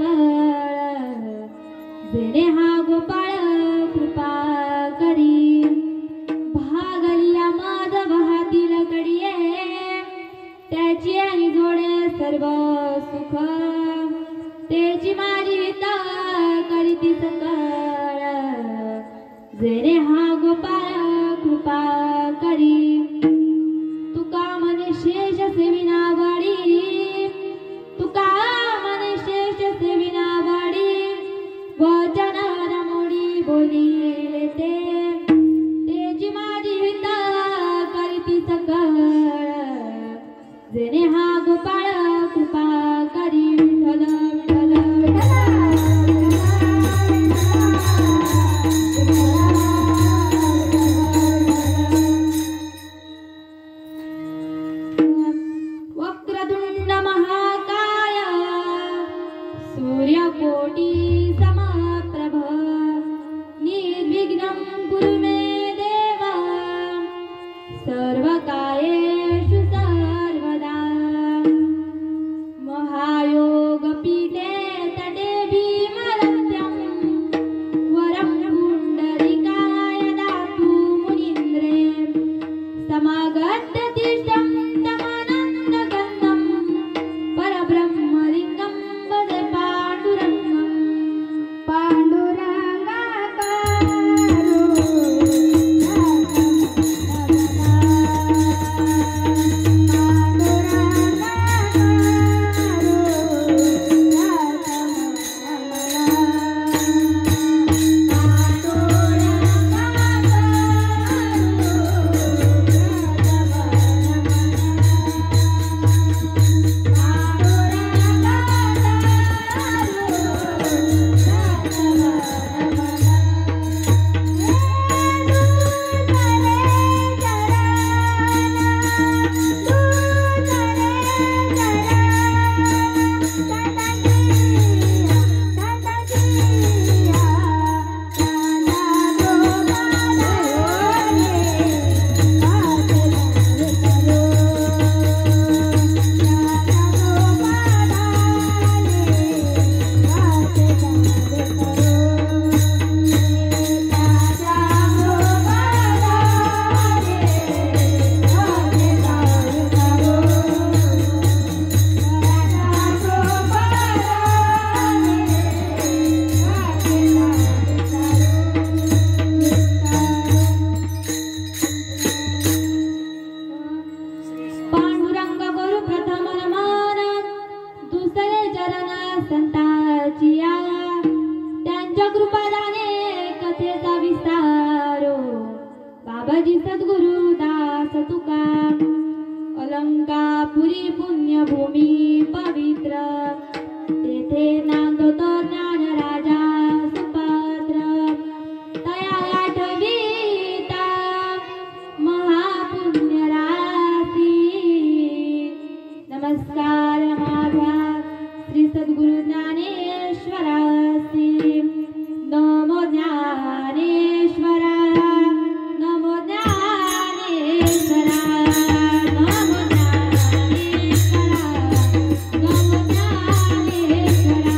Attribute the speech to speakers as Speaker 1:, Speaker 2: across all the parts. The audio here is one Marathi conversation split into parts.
Speaker 1: सकळ जेणे हा गोपाळ कृपा करी भागल्या माधव हातील कडिये त्याची आणि जोडे सर्व सुख त्याची माझी हित करीती सकळ जेणे हा गोपाळ कृपा करी तुका मने शेष सेविना वाडी तुका मने शेष सेविना वाडी वचन रमोडी बोलिले तेची माझी हित करीती सकळ जेणे हा गोपाळ कृपा करी विठ्ठल विठ्ठल वक्रतुंड महाकाय सूर्यकोटि समप्रभ निर्विघ्नं कुरु मे देव सर्वकार्येषु सर्वदा महायोगपीठे तटे भीमरथ्यं वरं पुण्डरीकाय दातु मुनीन्द्रे समागत्य तिष्ठं तमानन्दगन्धं परब्रह्मलिङ्गं वदे पाण्डुरङ्गं बाबाजी सद्गुरु दास तुका अलंकापुरी पुण्यभूमी पवित्र तेथे नांदतो ज्ञान राजा सुपात्र तया आठवीता महापुण्य राशी नमस्कार माझा श्री सद्गुरु ज्ञानेश्वरासी नमो ज्ञानेश्वरा नमो ज्ञानेश्वरा नमो ज्ञानेश्वरा नमो ज्ञानेश्वरा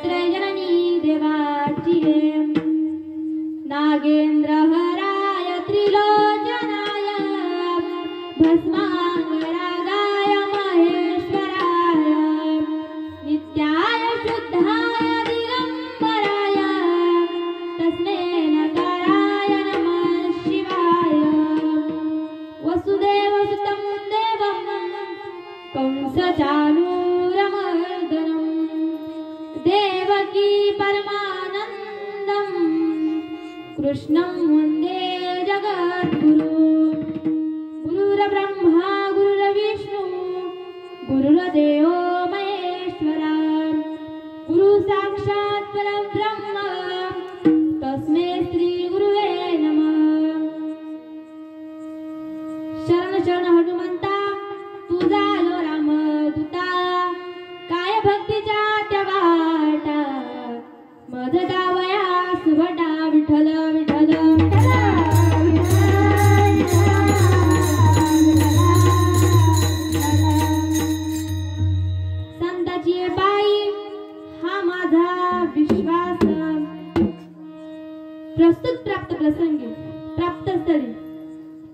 Speaker 1: त्रयजननी देवाची नागेंद्र हराय त्रिलोचनाय भस्मांगरागाय महेश्वराय नित्याय शुद्धाय दिगंबराय तस्मै नकाराय नमः शिवाय वसुदेवसुतं देवं कंसचाणूरमर्दनं देवकी परमानन्दं कृष्णं वन्दे जगद्गुरु गुरुर्ब्रह्मा गुरुर्विष्णु गुरुर्देवो महेश्वरा गुरु साक्षात् परब्रह्म तस्मै श्री गुरुवे नमः। शरण शरण हनुमंता तुझा आलो रामदूता काय भक्तीच्या त्या वाटा मध गावया सुभटा विठ्ठल विठ्ठल संताची बाई हा माझा विश्वास प्रस्तुत प्राप्त प्रसंगी प्राप्त स्थळी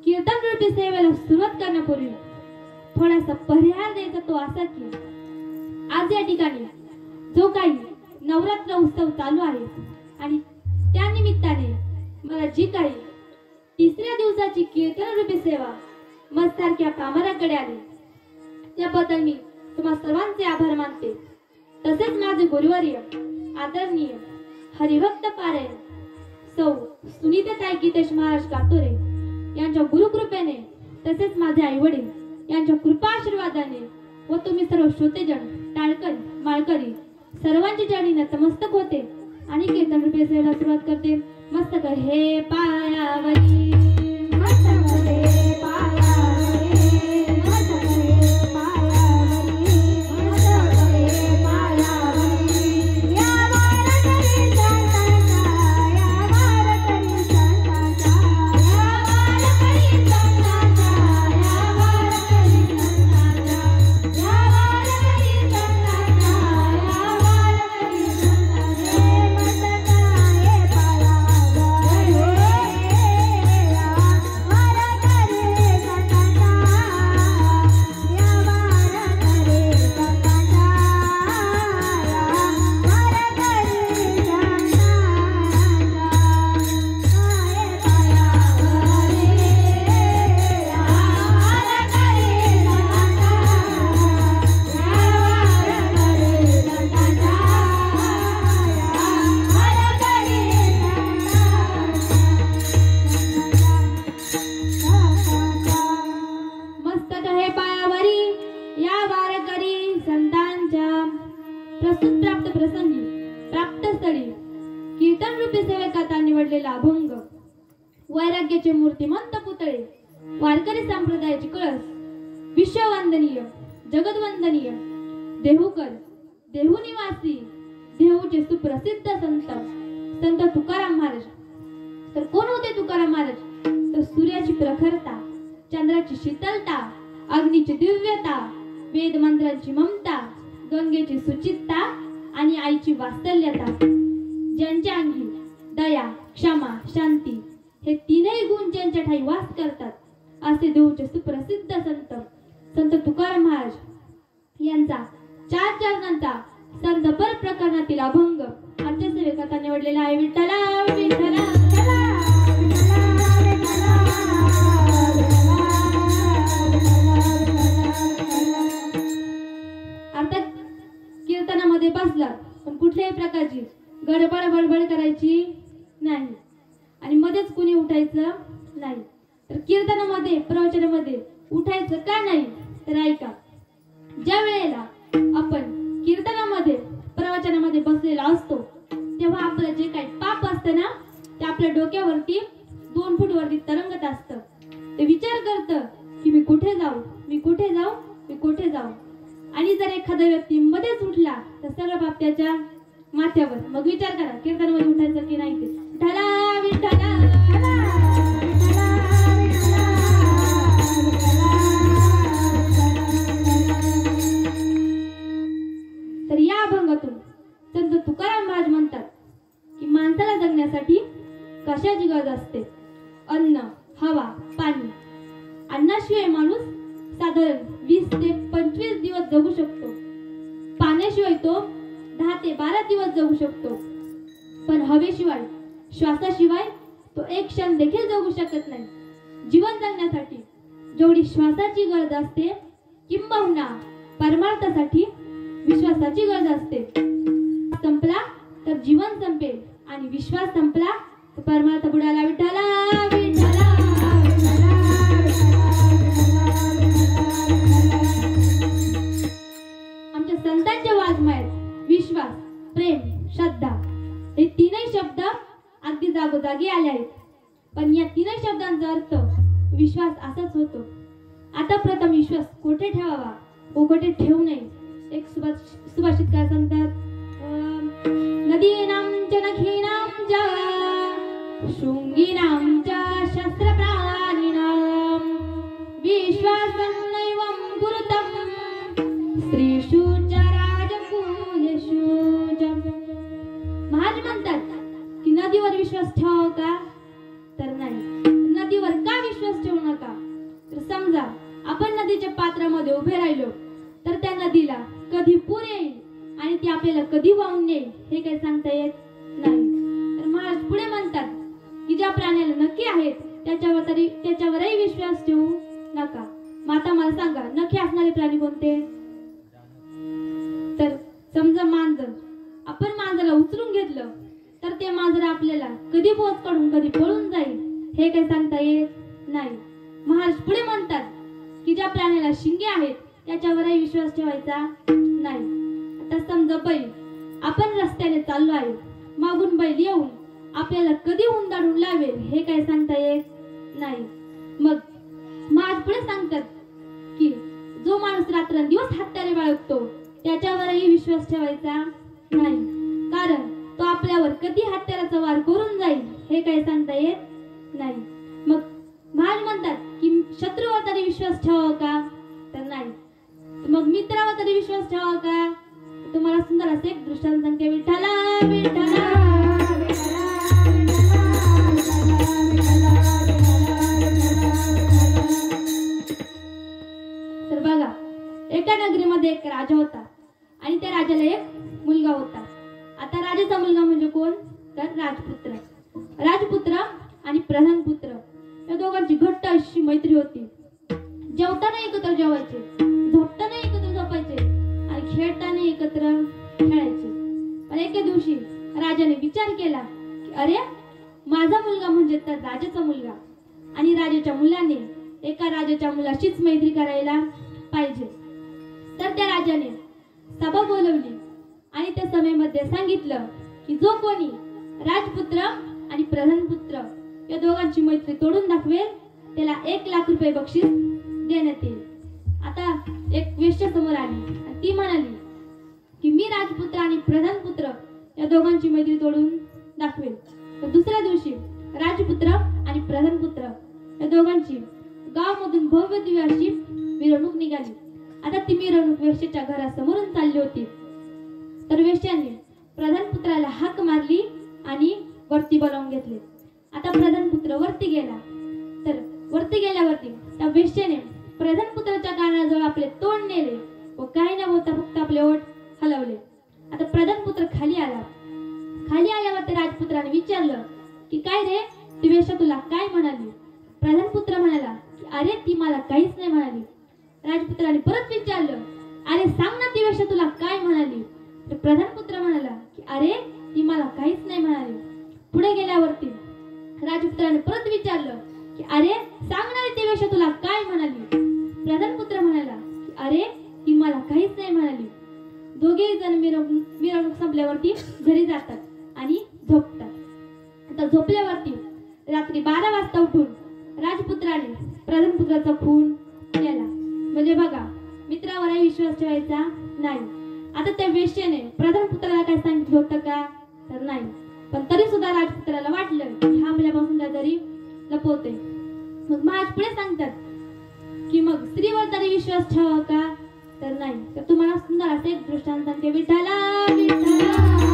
Speaker 1: कीर्तन रूपी सेवेला सुरुवात करण्यापूर्वी थोडासा परिहार द्यायचा तो असा की आज या ठिकाणी जो काही नवरात्र उत्सव चालू आहे आणि त्या निमित्ताने मला जी काही तिसऱ्या दिवसाची कीर्तन रूपी सेवा मस्तारख्या कामाराकडे आली त्याबद्दल मी तुम्हा सर्वांचे आभार मानते। तसेच माझे गुरुवर्य आदरणीय हरिभक्त पारायण सौ सुनीताताई गीतेश महाराज कातोरे यांच्या गुरुकृपेने तसेच माझे आई वडील यांच्या कृपा आशीर्वादाने व तुम्ही सर्व श्रोतेजन टाळकरी माळकरी सर्वांची चरणी नतमस्तक होते आणि कीर्तन रूपी सेवेला सुरुवात करते। मस्तक हे पायावरी मस्तक हे पायावरी मस्तक हे पायावरी मस्तक हे पायावरी या वारकरी संतांचा या वारकरी संतांचा या वारकरी संतांचा या वारकरी संतांचा या वारकरी संतांचा या वारकरी संतांचा मस्तक हे पायावरी या वारकरी संतांचा या वारकरी संतांचा या मस्तक हे पायावरी या वारकरी संतांच्या प्रस्तुत प्राप्त प्रसंगी प्राप्त स्थळी कीर्तन रूपी सेवेकरता निवडलेला अभंग वैराग्याचे मूर्तिमंत पुतळे वारकरी संप्रदायाची कळस विश्ववंदनीय जगदवंदनीय देहूकर देहू निवासी देहूचे सुप्रसिद्ध संत तुकाराम महाराज। तर कोण होते तुकाराम महाराज? तर सूर्याची प्रखरता चंद्राची शीतलता अग्नीची दिव्यता वेद मंत्रांची ममता गंगेची सुचितता आणि आईची वात्सल्यता ज्यांच्या अंगी दया क्षमा शांती हे तीनही गुण ज्यांच्या ठाई वास करतात असे देऊचे सुप्रसिद्ध संत तुकाराम महाराज यांचा 4 चरणांचा संतपर प्रकरणातील अभंग आमच्या सेवेकरता निवडलेला आहे। विठ्ठला विठ्ठला अर्थात कीर्तनामध्ये बसला पण कुठल्याही प्रकारची गडबड बडबड करायची नाही आणि मध्येच कुणी उठायचं नाही। तर कीर्तनामध्ये प्रवचनामध्ये उठायचं का नाही तर ऐका, ज्या वेळेला आपण कीर्तनामध्ये प्रवचनामध्ये बसलेला असतो तेव्हा आपलं जे काही पाप असतं ना ते आपल्या डोक्यावरती 2 फूट वरती तरंगत असतं। ते विचार करतं की मी कुठे जाऊ मी कुठे जाऊ मी कुठे जाऊ आणि जर एखादा व्यक्ती मध्येच उठला तर सगळं पाप त्याच्या माथ्यावर। मग विचार करा कीर्तनामध्ये उठायचं की नाही ते। विठ्ठला विठ्ठला तर या अभंगातून संत तुकाराम महाराज म्हणतात की माणसाला जगण्यासाठी कशाची गरज असते? अन्न, हवा, पाणी. अन्नाशिवाय माणूस साधारण 20 ते 25 दिवस जगू शकतो. पाण्याशिवाय तो 10 ते 12 दिवस जगू शकतो. पण हवेशिवाय, श्वासाशिवाय तो एक क्षण देखील जगू शकत नाही. जीवन जगण्यासाठी जेवढी श्वासाची गरज असते, किंबहुना परमार्थासाठी विश्वासाची गरज असते. संपला तर जीवन संपेल आणि विश्वास संपला तर परमार्थ बुडाला. विठ्ठला विठ्ठला. आमच्या संतांच्या वाङ्मयात विश्वास, प्रेम, श्रद्धा हे तीनही शब्द अगदी जागोजागी आले आहेत. पण या तीनही शब्दांचा अर्थ विश्वास असाच होतो. आता प्रथम विश्वास कोठे ठेवावा व कोठे ठेवू नये. एक सुभाषित काय सांगतात? नदीनां च नखीनां च शृंगीनां च शस्त्रप्राणिनां विश्वासं नैवं गुरुतं स्त्रीषु च राजकुलेषु च. महाराज म्हणतात की नदीवर विश्वास ठेवावा का? तर नाही. नदीवर का विश्वास ठेवू नका? तर समजा आपण नदीच्या पात्रामध्ये उभे राहिलो तर त्या नदीला कधी पूर येईल आणि ती आपल्याला कधी वाहून नेईल हे काही सांगता येत नाही. तर महाराज पुढे म्हणतात की ज्या प्राण्याला नखे आहेत त्याच्यावरही विश्वास ठेवू नका. मग आता मला सांगा, नखे असणारे प्राणी कोणते? तर समजा मांजर. आपण मांजराला उचलून घेतलं तर ते मांजर आपल्याला कधी बोच काढून कधी पळून जाईल हे काही सांगता येत नाही. महाराज पुढे म्हणतात की ज्या प्राण्याला शिंगे आहेत त्याच्यावरही विश्वास ठेवायचा नाही. आता समजा बैल. आपण रस्त्याने चाललो आहे, मागून बैल येऊन आपल्याला कधी हुंदाडून लावेल हे काही सांगता येत नाही. मग महाराज पुढे सांगतात की जो माणूस रात्रंदिवस हत्यारे बाळगतो त्याच्यावरही विश्वास ठेवायचा नाही, कारण तो आपल्यावर कधी हत्याराचा वार करून जाईल हे काही सांगता येत नाही. मग महाराज म्हणतात की शत्रूवर तरी विश्वास ठेवावा का? तर नाही. मग मित्रावर तरी विश्वास ठेवावा का? तुम्हाला सुंदर असे एक दृष्टांत सांगते. विठ्ठला विठ्ठला. तर बघा, एका नगरीमध्ये एक राजा होता आणि त्या राजाला एक मुलगा होता. आता राजाचा मुलगा म्हणजे कोण? तर राजपुत्र. राजपुत्र आणि प्रधानपुत्र या दोघांची घट्ट अशी मैत्री होती. जेवताना एकत्र जेवायचे, झोपताना एकत्र झोपायचे आणि खेळताना एकत्र खेळायचे. पण एके दिवशी राजाने विचार केला की अरे, माझा मुलगा म्हणजे तर राजाचा मुलगा आणि राजाच्या मुलाने एका राजाच्या मुलाशीच मैत्री करायला पाहिजे. तर त्या राजाने सभा बोलवली आणि त्या सभेमध्ये सांगितलं की जो कोणी राजपुत्र आणि प्रधानपुत्र या दोघांची मैत्री तोडून दाखवेल त्याला 1 लाख रुपये बक्षीस देण्यात येईल. आता एक वेश्या समोर आली आणि ती म्हणाली की मी राजपुत्र आणि प्रधानपुत्र या दोघांची मैत्री तोडून दाखवेल. तर दुसऱ्या दिवशी राजपुत्र आणि प्रधानपुत्र या दोघांची गावामधून भव्य दिव्य अशी मिरवणूक निघाली. आता ती मिरवणूक वेश्येच्या घरासमोरून चालली होती. तर वेश्याने प्रधानपुत्राला हाक मारली आणि वरती बोलावून घेतले. आता प्रधानपुत्र वरती गेला. तर वरती गेल्यावरती त्या वेश्येने प्रधानपुत्राच्या कानाजवळ आपले तोंड नेले व काही न बोलता फक्त आपले ओठ हलवले. आता प्रधानपुत्र खाली आला. खाली आल्यावर त्या राजपुत्राने विचारलं की काय रे, ती वेश्या तुला काय म्हणाली? प्रधानपुत्र म्हणाला की अरे, ती मला काहीच नाही म्हणाली. राजपुत्राने परत विचारलं, अरे सांग ना, ती वेश्या तुला काय म्हणाली? तर प्रधानपुत्र म्हणाला की अरे, ती मला काहीच नाही म्हणाली. पुढे गेल्यावरती राजपुत्राने परत विचारलं की अरे सांग ना, ती वेश्या तुला काय म्हणाली? प्रधानपुत्र म्हणाला की अरे, ती मला काहीच नाही म्हणाली. दोघेही जण मिरवणूक संपल्यावरती घरी जातात आणि झोपतात. आता झोपल्यावरती रात्री 12 वाजता उठून राजपुत्राने प्रधानपुत्राचा खून केला. म्हणजे बघा, मित्रावरही विश्वास ठेवायचा नाही. आता त्या वेश्येने प्रधानपुत्राला काय सांगितलं होतं का? तर नाही. पण तरी सुद्धा राजपुत्राला वाटलं की हा आपल्यापासून काहीतरी लपवते. मग महाराज पुढे सांगतात की मग स्त्रीवर तरी विश्वास ठेवावा का? तर नाही. तर तुम्हाला सुंदर असे एक दृष्टांत सांगते. विठ्ठला विठ्ठला.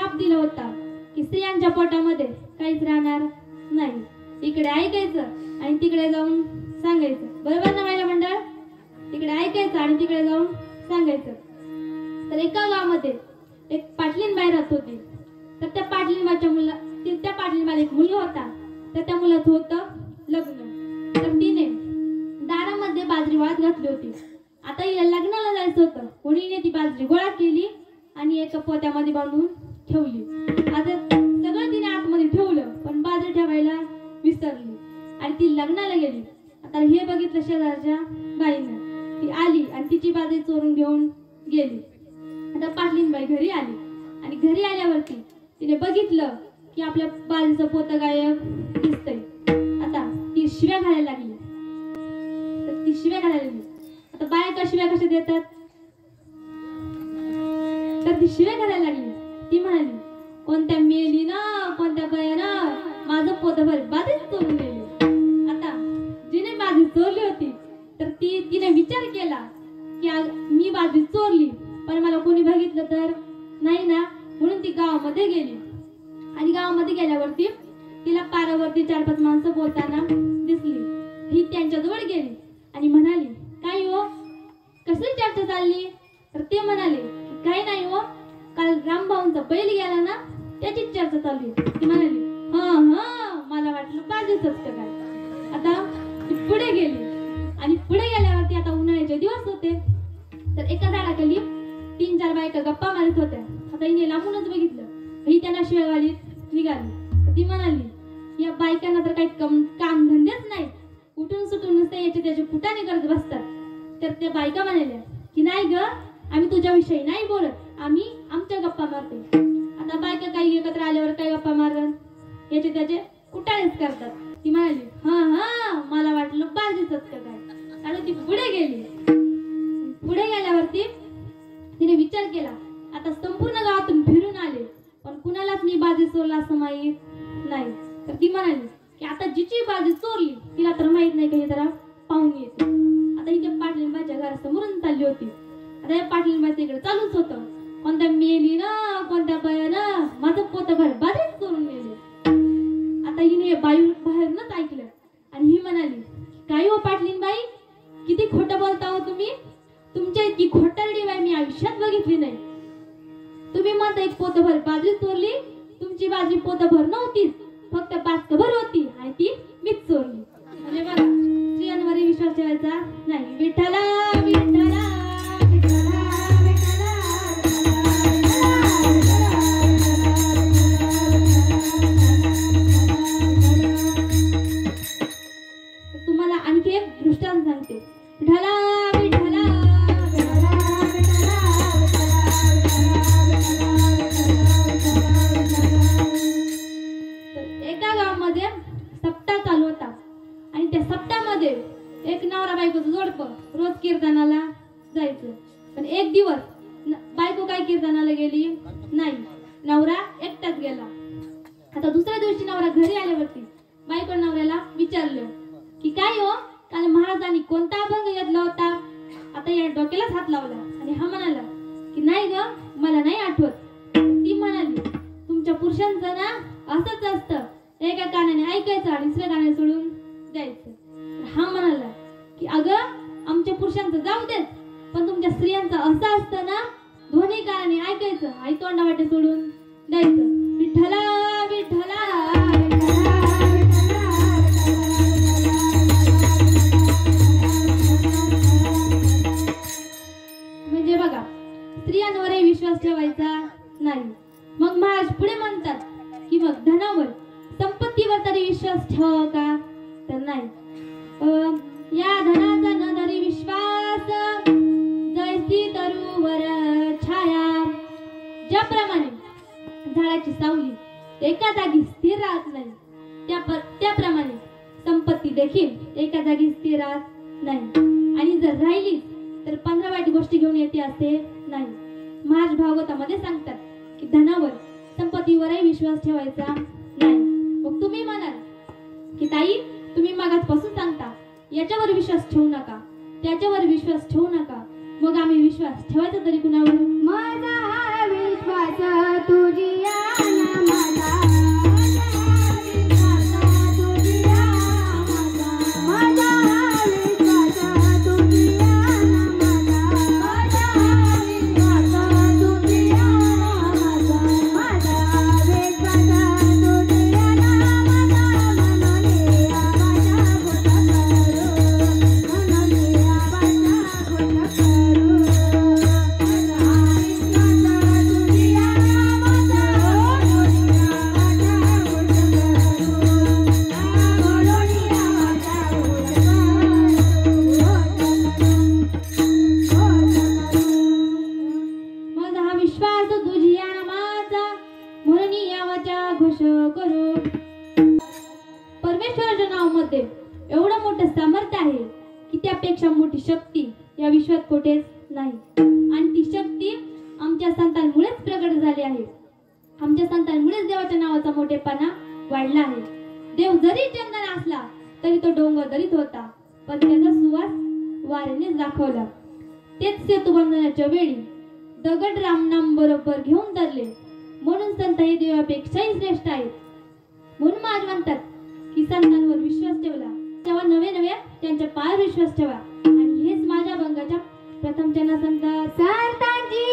Speaker 1: शाप दिला होता की स्त्रियांच्या पोटामध्ये काहीच राहणार नाही. इकडे ऐकायचं आणि तिकडे जाऊन सांगायचं. बरोबर ना महिला मंडळ? तिकडे ऐकायचं आणि तिकडे जाऊन सांगायचं. तर एका गावामध्ये एक पाटलीनबाई राहत होती. तर त्या पाटलीनबाईला एक मुलगा होता. तर त्या मुलाचं होतं लग्न. तर तिने दारामध्ये बाजरी वाळत घातली होती. आता हिला लग्नाला जायचं होतं. कोणीने ती बाजरी गोळा केली आणि एका पोत्यामध्ये बांधून ठेवली. आता सगळं तिने आतमध्ये ठेवलं पण बाजरी ठेवायला विसरली आणि ती लग्नाला गेली. आता हे बघितलं शेजारच्या बाईनं. ती आली आणि तिची बाजरी चोरून घेऊन गेली. आता पाटलीनबाई घरी आली आणि घरी आल्यावरती तिने बघितलं की आपल्या बाजरीचं पोतं गायब दिसतंय. आता ती शिव्या घालायला लागली. आता बायका शिव्या कशा देतात? तर ती शिव्या घालायला लागली. ती म्हणाली, कोणत्या मेली ना कोणत्या बायानं माझं पोतभर बाजरीच चोरून गेली. आता जिने बाजरी चोरली होती तर तिने विचार केला की मी बाजरी चोरली पण मला कोणी बघितलं तर नाही ना, म्हणून ती गावामध्ये गेली. आणि गावामध्ये गेल्यावरती तिला पारावरती 4-5 माणसं बोलताना दिसली. ही त्यांच्याजवळ गेली आणि म्हणाली, काय हो, कसली चर्चा चालली? तर ते म्हणाले, काही नाही हो, काल रामभाऊंचा बैल गेला ना त्याचीच चर्चा चालली. ती म्हणाली, हा मला वाटलं बाजरीचंच काय. आता ती पुढे गेली आणि पुढे गेल्यावरती आता उन्हाळ्याचे दिवस होते. तर एका झाडाखाली 3-4 बायका गप्पा मारत होत्या. आता हिने लांबूनच बघितलं. ही त्यांना शिव्या घालीत निघाली. ती म्हणाली, या बायकांना तर काही काम धंदेच नाही, उठून सुटून नुसते याचे त्याचे कुटाने करत बसतात. तर त्या बायका म्हणाल्या की नाही ग, आम्ही तुझ्याविषयी नाही बोलत, आम्ही आमच्या गप्पा मारते. आता बायका काही एकत्र आल्यावर काही गप्पा मारत याचे त्याचे कुटाळेच करतात. ती म्हणाली, हा मला वाटलं बाजरीचंच काय. आणि ती पुढे गेली. पुढे गेल्यावरती तिने विचार केला, आता संपूर्ण गावातून फिरून आले पण कुणालाच मी बाजरी चोरला असं माहीत नाही. तर ती म्हणाली की आता जिची बाजरी चोरली तिला तर माहित नाही, काही जरा पाहून येते. आता ही त्या पाटलीनबाईच्या घरासमोरून चालली होती. आता या पाटलीनबाईचं इकडे चालूच होतं, कोणत्या मेली ना कोणत्या बायानं माझं पोतभर बाजरीच चोरून गेले. आता हिने बाहेरूनच ऐकलं आणि ही म्हणाली, काय हो पाटलीनबाई, किती खोटं बोलता हो तुम्ही. तुमच्या इतकी खोटारडी बाई मी आयुष्यात बघितली नाही. तुम्ही म्हणता एक पोतभर बाजरी चोरली, तुमची बाजरी पोतभर नव्हतीच, फक्त 5 कभर होती आणि ती मीच चोरली. म्हणजे बघा, स्त्रियांवर विश्वास ठेवायचा नाही. विठ्ठला विठ्ठला तुम्हाला आणखी एक दृष्टांत सांगते. विठ्ठला विठ्ठला एका गावामध्ये सप्ताह चालू होता आणि त्या सप्ताहामध्ये एक नवरा बायकोचं जोडपं रोज कीर्तनाला जायचं. पण एक दिवस बायको काय कीर्तनाला गेली नाही, नवरा एकटाच गेला. आता दुसऱ्या दिवशी नवरा घरी आल्यावरती बायको नवऱ्याला विचारलं की काय हो, काल महाराजांनी कोणता अभंग घेतला होता. आता या डोक्यालाच हात लावला आणि हा म्हणाला की नाही ग, मला नाही आठवत. ती म्हणाली, तुमच्या पुरुषांचं ना असंच असतं, एका कानाने ऐकायचं आणि दुसऱ्या कानाने सोडून द्यायचं. हा म्हणाला की अगं, आमच्या पुरुषांचं जाऊ देत, पण तुमच्या स्त्रियांचं असं असतं ना, दोन्ही कानाने ऐकायचं आणि तोंडावाटे सोडून द्यायचं. विठ्ठला विठ्ठला म्हणजे बघा, स्त्रियांवरही विश्वास ठेवायचा नाही. मग महाराज पुढे म्हणतात की मग धनावर संपत्तीवर तरी विश्वास ठेवावा का? तर नाही. या धनाचा न तरी विश्वास, जैसी तरुवर छाया. ज्याप्रमाणे झाडाची सावली एका जागी स्थिर राहत नाही, त्याप्रमाणे संपत्ती देखील एका जागी स्थिर राहत नाही. आणि जर राहिली तर 15 वाईट गोष्टी घेऊन येते असे नाही. महाराज भागवतामध्ये सांगतात की धनावर संपत्तीवरही विश्वास ठेवायचा नाही. मग तुम्ही म्हणाल की ताई, तुम्ही मागासपासून सांगता याच्यावर विश्वास ठेवू नका, त्याच्यावर विश्वास ठेवू नका. मग आम्ही विश्वास ठेवायचा तरी कुणावर? माझा विश्वास तुझी म्हणून यावाच्या घोष करू. परमेश्वराच्या नावामध्ये एवढं मोठं सामर्थ्य आहे की त्यापेक्षा मोठी शक्ती या विश्वात कुठेच नाही. आणि ती शक्ती आमच्या संतांमुळेच प्रगट झाली आहे. आमच्या संतांमुळेच देवाच्या नावाचा मोठेपणा वाढला आहे. देव जरी चंदन असला तरी तो डोंगर दरीत होता, पण त्याचा सुवास वाऱ्याने दाखवला. तेच सेतुबंधनाच्या वेळी दगड रामनाम बरोबर घेऊन धरले. म्हणून संत हे देवापेक्षाही श्रेष्ठ आहेत. म्हणून महाराज म्हणतात की संतांवर विश्वास ठेवला तेव्हा नवे नवे त्यांच्या पायावर विश्वास ठेवा. आणि हेच माझ्या भंगाच्या प्रथम त्यांना संत संतांची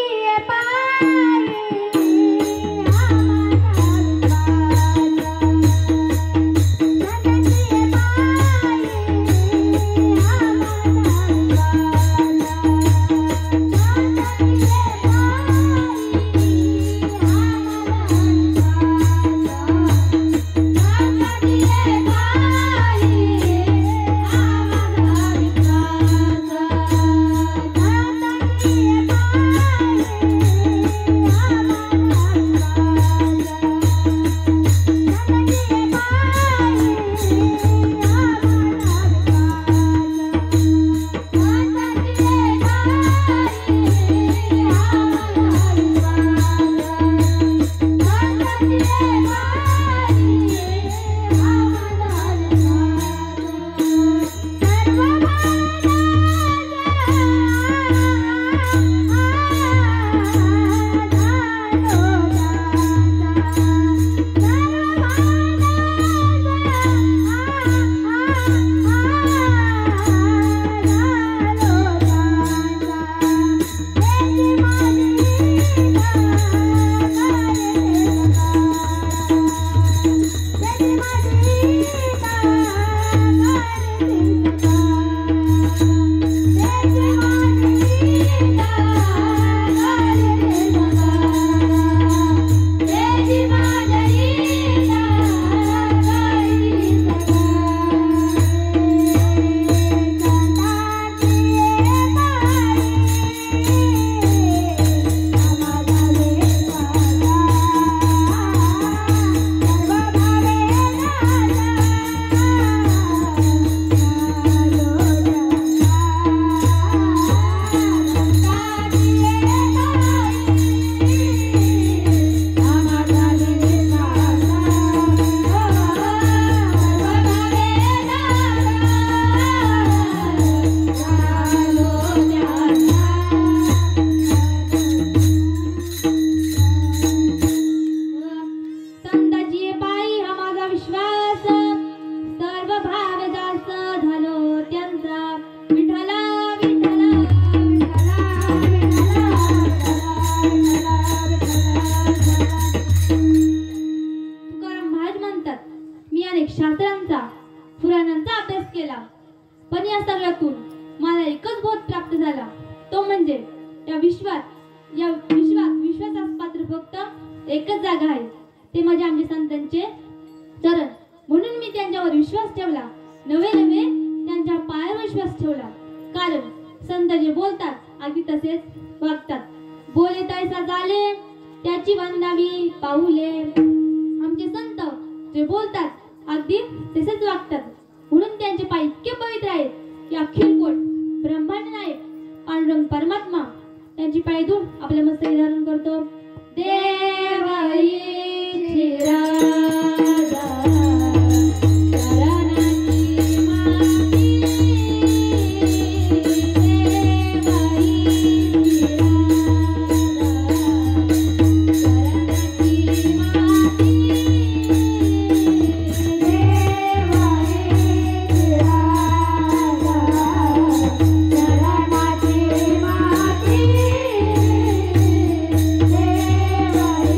Speaker 1: विश्वासास पात्र फक्त एकच जागा आहे, ते म्हणजे आमचे संतांचे चरण. म्हणून मी त्यांच्यावर विश्वास ठेवला, नवे नवे त्यांच्या पायावर विश्वास ठेवला. कारण संत जे बोलतात अगदी तसेच वागतात. बोले तैसा झाले त्याची वंदावी पाऊले. आमचे संत जे बोलतात अगदी तसेच वागतात. म्हणून त्यांचे पाय इतके पवित्र आहेत की अखिल कोट ब्रह्मांड नायक पांडुरंग परमात्मा त्यांची पाय धुवून आपल्या मस्तकी धारण करतो. देव इच्छिरा
Speaker 2: Bye.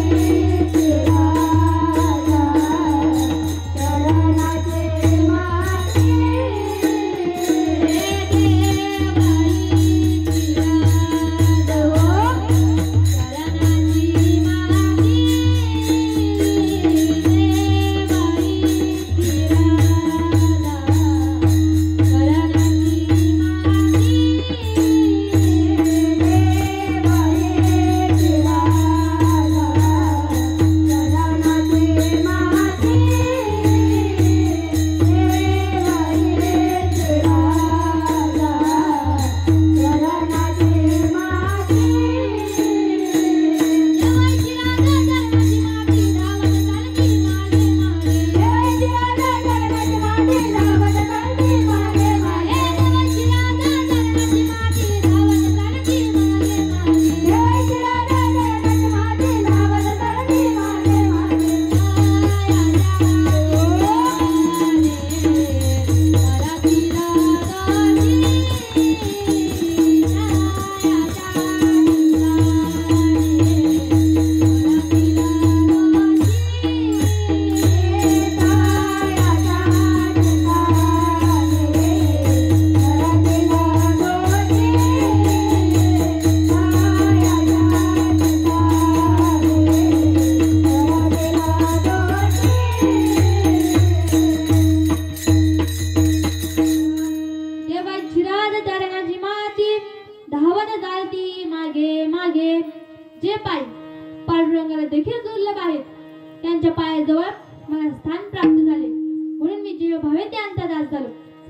Speaker 1: संतांच्या पायाजवळ मला स्थान प्राप्त झाले, म्हणून मी जीव भावे त्यांचा दास झालो.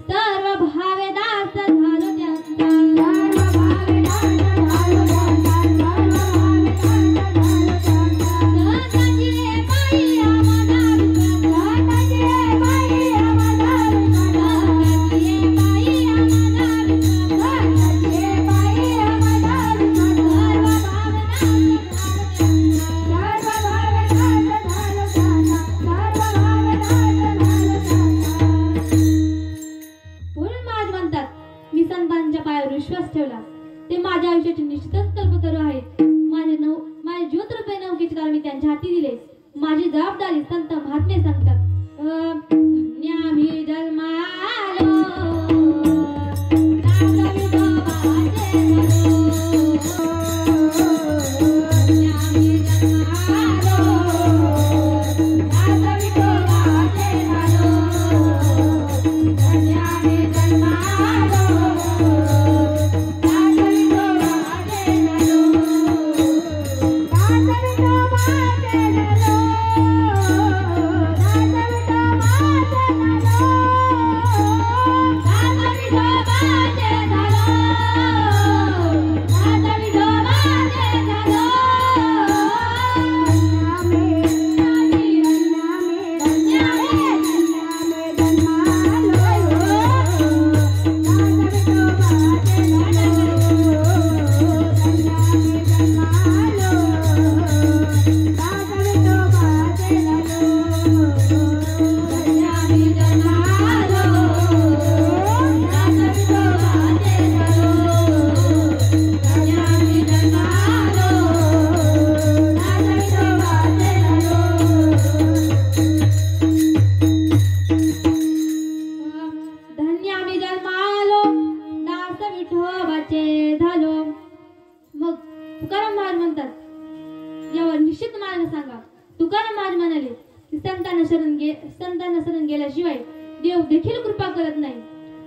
Speaker 1: सर्व भावे दास झालो त्यांचा, सर्व भावे दास झालो त्यांचा, सर्व भावे दास झालो त्यांचा. संतांची रे बाई आम्हाला विश्वास, संतांची रे बाई आम्हाला विश्वास, संतांची रे बाई आम्हाला विश्वास, संतांची रे बाई आम्हाला विश्वास. सर्व भावे दास झालो त्यांचा, सर्व भावे दास झालो त्यांचा. म्हणून महाराज म्हणतात मी संतांच्या पायावर विश्वास ठेवला, ते माझ्या आयुष्याचे निश्चितच कल्पतरू आहेत. माझे ज्योतरूपी नौकेचे कारण मी त्यांच्या हाती दिले. माझी जबाबदारी संत महात्मे सांगतात. धन्य मी जन्मालो, दास विठोबाचे झालो. धन्य मी जन्मालो, दास विठोबाचे झालो. धन्य मी जन्मालो, दास विठोबाचे झालो. दास विठोबाचे झालो, दास विठोबाचे झालो. मग तुकाराम महाराज म्हणतात यावर निश्चित मार्ग सांगा. तुकाराम महाराज म्हणाले की संतांना शरण गेल्याशिवाय देव देखील कृपा करत नाही.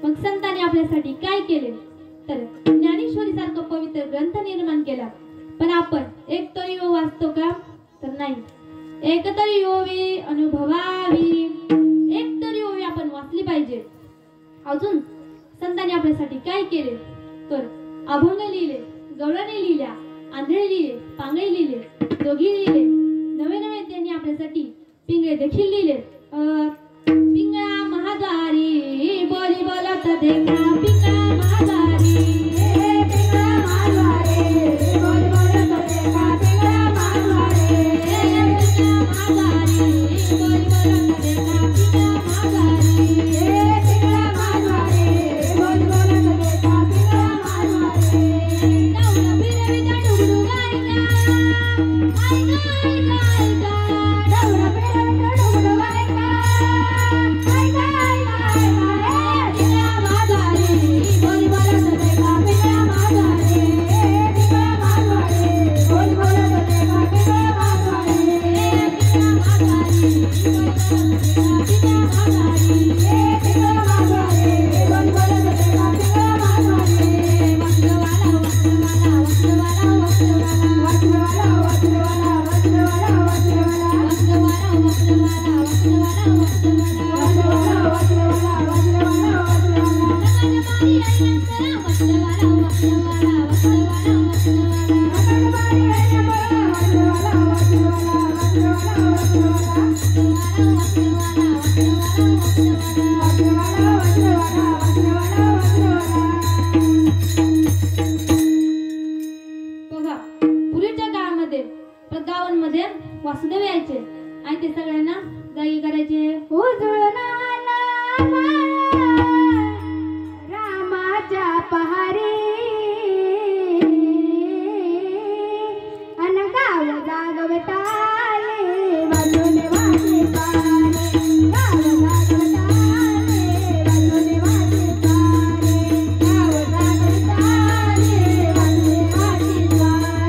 Speaker 1: मग संतांनी आपल्यासाठी काय केले तर ज्ञानेश्वरी सारखा पवित्र ग्रंथ निर्माण केला. पण आपण एक तरी वाचतो का तर नाही. एक तरी ओवी अनुभवावी, एक तरी ओवी आपण वाचली पाहिजे. अजून संतांनी आपल्यासाठी काय केले तर अभंग लिहिले, गवळणी लिहिल्या, आंधळे लिहिले, पांगळे लिहिले, दोघी लिहिले. नवे नवे त्यांनी आपल्यासाठी पिंगळे देखील लिहिले. पिंगळा महाद्वारी बोली बोलत देखा, पिंगळा महाद्वारी, पिंगळा महाद्वारी बोली बोलत देखा, पिंगळा महाद्वारी, पिंगळा महाद्वारी बोली बोलत देखा, पिंगळा महाद्वारी, पिंगळा महाद्वारी बोली बोलत देखा, पिंगळा महाद्वारी. डाऊन फिरविता डुगडू गायका, ऐका ऐका ऐका, डाऊन फिरविता डुगडू गायका, ऐका ऐका ऐका. पिंगळा महाद्वारी बोली बोलत देखा, पिंगळा महाद्वारी, पिंगळा महाद्वारी बोली बोलत देखा, पिंगळा महाद्वारी, पिंगळा महाद्वारी बोली बोलत देखा, पिंगळा महाद्वारी, पिंगळा महाद्वारी बोली बोलत देखा, पिंगळा महाद्वारी. वस्त्रवाला वस्त्रवाला वस्त्रवाला वस्त्रवाला वस्त्रवाला वस्त्रवाला वस्त्रवाला वस्त्रवाला वस्त्रवाला वस्त्रवाला वस्त्रवाला वस्त्रवाला वस्त्रवाला वस्त्रवाला वस्त्रवाला. नगरबारी ऐकरा वस्त्रवाला वस्त्रवाला वस्त्रवाला वस्त्रवाला. नगरबारी ऐकरा वस्त्रवाला वस्त्रवाला वस्त्रवाला वस्त्रवाला. वस्त्रवाला वस्त्रवाला वस्त्रवाला वस्त्रवाला वस्त्रवाला वस्त्रवाला. बघा पूर्वीच्या काळामध्ये गावांमध्ये वासुदेव यायचे आणि ते सगळ्यांना जागी करायचे. उजळून आला रामाच्या पहारी, अन गाव जागवताले वाजूने वाजे पारे, गाव जागवताले वाजूने वाजे पारे, गाव जागवताले वाजूने वाजे पारे,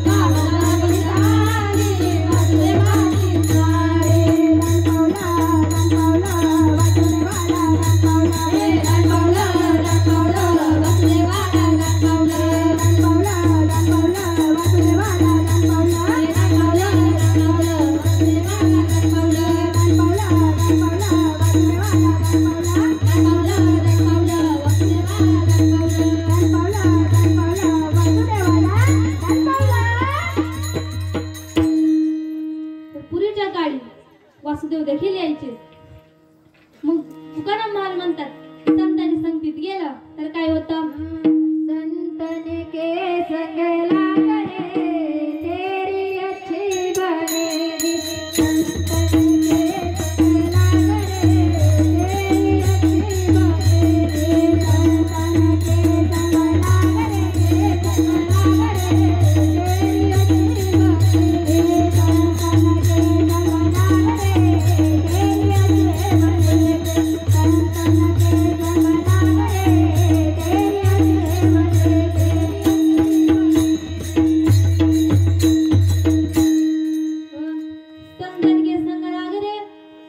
Speaker 1: गाव जागवताले वाजूने वाजे पारे. रंगवला रंगवला वाजूने वाला रंगवला, रंगवला रंगवला वाजूने वाला काळी वासुदेव देखील यायचे. मग तुकाराम महाराज म्हणतात संतांनी संगतीत गेलं तर काय होतं.
Speaker 2: संतन के संग लागणे तेरी अच्छी बनेगी. संतन के संग लागणे तेरी अच्छी बनेगी. संतन के संग लागणे तेरी अच्छी बनेगी. संतन के संग लागणे तेरी अच्छी बनेगी. संतन के संग लागणे तेरी अच्छी बनेगी.
Speaker 1: संतन के संग लाग रे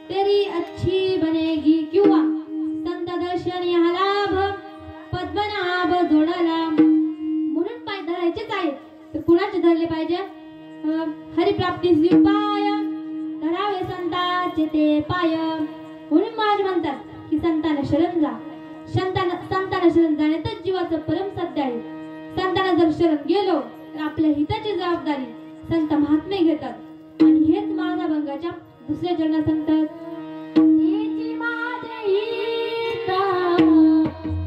Speaker 1: तेरी अच्छी बनेगी. किंवा संत दर्शन या लाभ पद्मनाभ जोडला. म्हणून पाय धरायचेच आहेत तर कुणाचे धरले पाहिजे. हरिप्राप्तीस उपाय धरावे संताचे ते पाय. म्हणून महाराज म्हणतात की संतांना शरण जा. संतांना शरण जाण्यातच जीवाचं परम सत्य आहे. संतांना जर शरण गेलो तर आपल्या हिताची जबाबदारी संत महात्मे घेतात आणि हेच माळाभंगाच्या दुसऱ्या चरणात सांगतात.
Speaker 2: तिची माझी हिता वारीची सकाळ.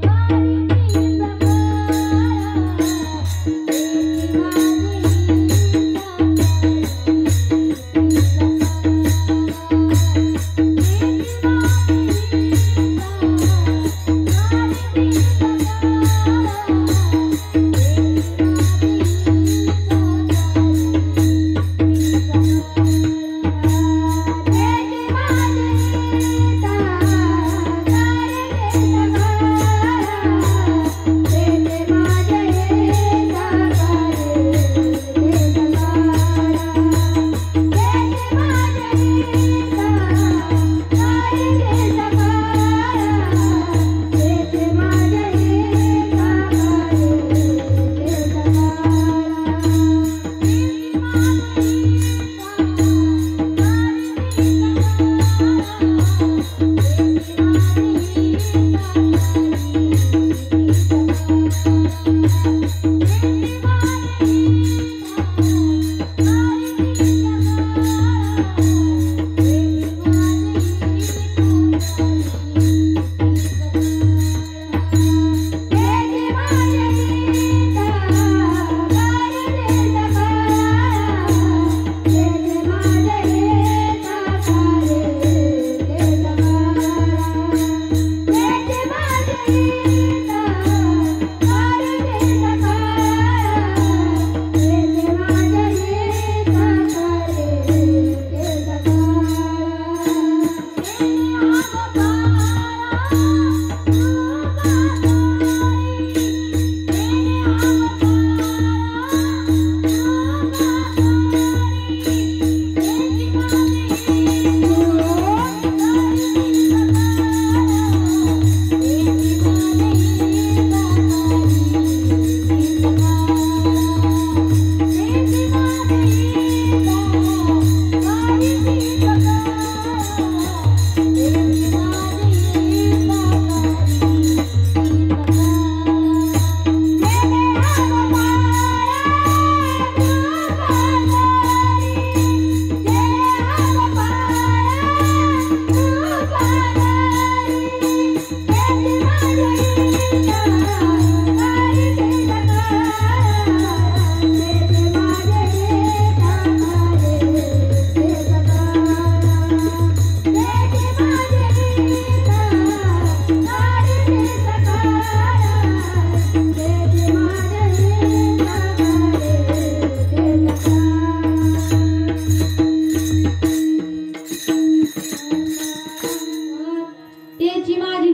Speaker 2: तिची माझी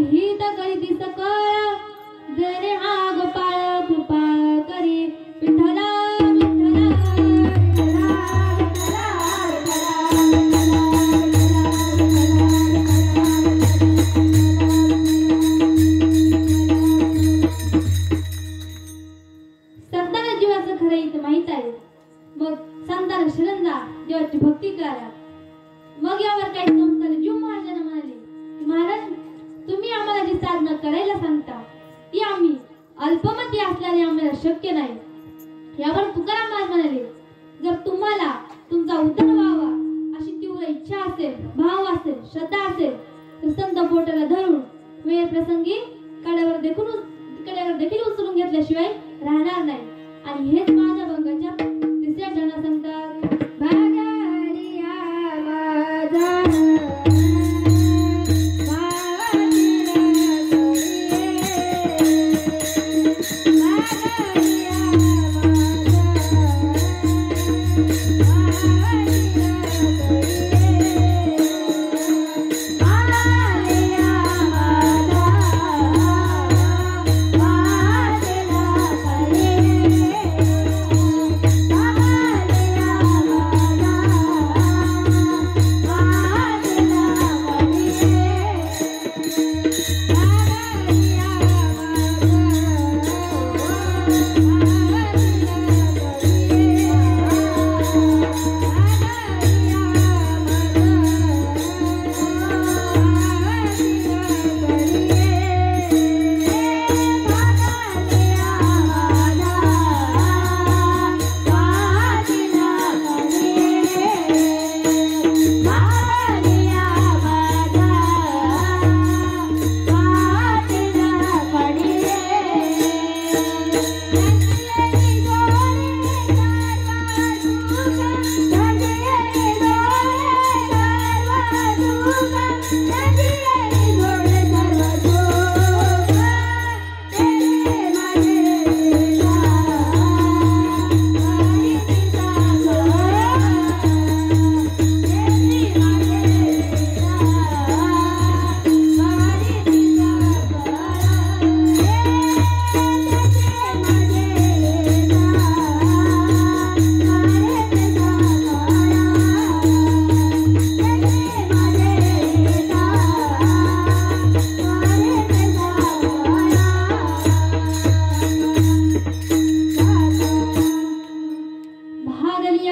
Speaker 1: देवाची भक्ती करा. मग यावर काही संस्कार जीव महाराजांना म्हणाले, महाराज तुम्ही आम्हाला जी साधना करायला सांगता ती आम्ही अल्पमती असल्याने आम्हाला शक्य नाही. यावर तुकाराम महाराज म्हणाले, जर तुम्हाला तुमचा उद्धार व्हावा अशी तीव्र तुम्हाला इच्छा असेल, भाव असेल, श्रद्धा असेल तर संत बोटाला धरून वेळ प्रसंगी कड्यावर देखील उचलून घेतल्याशिवाय राहणार नाही. आणि हेच माझ्या भंगाच्या तिसऱ्या चरणात सांगतात.
Speaker 2: भागरिया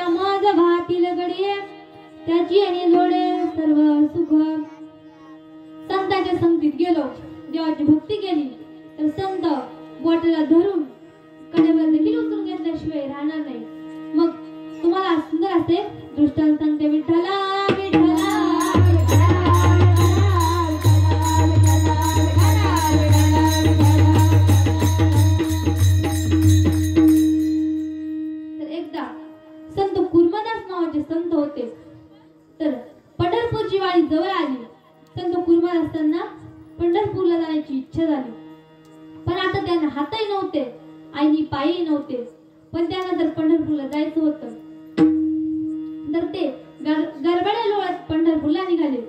Speaker 2: माझा
Speaker 1: त्याची आणि जोडे सर्व सुख. संतांच्या संगतीत गेलो, देवाची भक्ती केली तर संत बोटाला धरून कडेवर देखील उचलून घेतल्याशिवाय राहणार नाही. मग तुम्हाला सुंदर असे दृष्टांत सांगते. विठ्ठला विठ्ठला तर एकदा संत कुर्मदास नावाचे संत होते. तर पंढरपूरची वारी जवळ आली. संत कुर्मदास त्यांना पंढरपूरला जाण्याची इच्छा झाली. पण आता त्यांना हातही नव्हते आणि पायही नव्हते. पण त्यांना तर पंढरपूरला जायचं होतं. तर ते गरबड्या लोळत पंढरपूरला निघाले.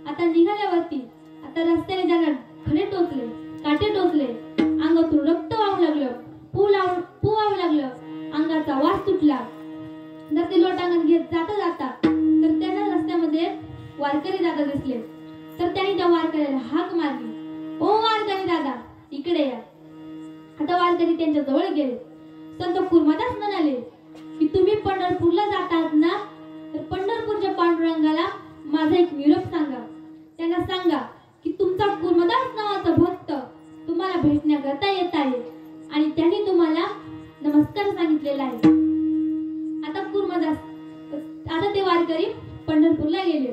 Speaker 1: आता निघाल्यावरती आता रस्त्याने त्यांना खडे टोचले, काटे टोचले, अंगातून रक्त वाहू लागलं, पू वाहू लागलं, अंगाचा वास सुटला. तर ते लोटांगण घेत जाता तर त्यांना रस्त्यामध्ये वारकरी दादा दिसले. तर त्यांनी त्या वारकऱ्याला हाक मारली, ओ वारकरी दादा इकडे या. आता वारकरी त्यांच्या जवळ गेले. संत कुर्मदास म्हणाले की तुम्ही पंढरपूरला जातात ना, तर पंढरपूरच्या पांडुरंगाला माझा एक निरोप सांगा. त्यांना सांगा की तुमचा कुर्मदास नावाचा भक्त तुम्हाला भेटण्याकरता येत आहे आणि त्यांनी तुम्हाला नमस्कार सांगितलेला आहे. आता ते वारकरी पंढरपूरला गेले.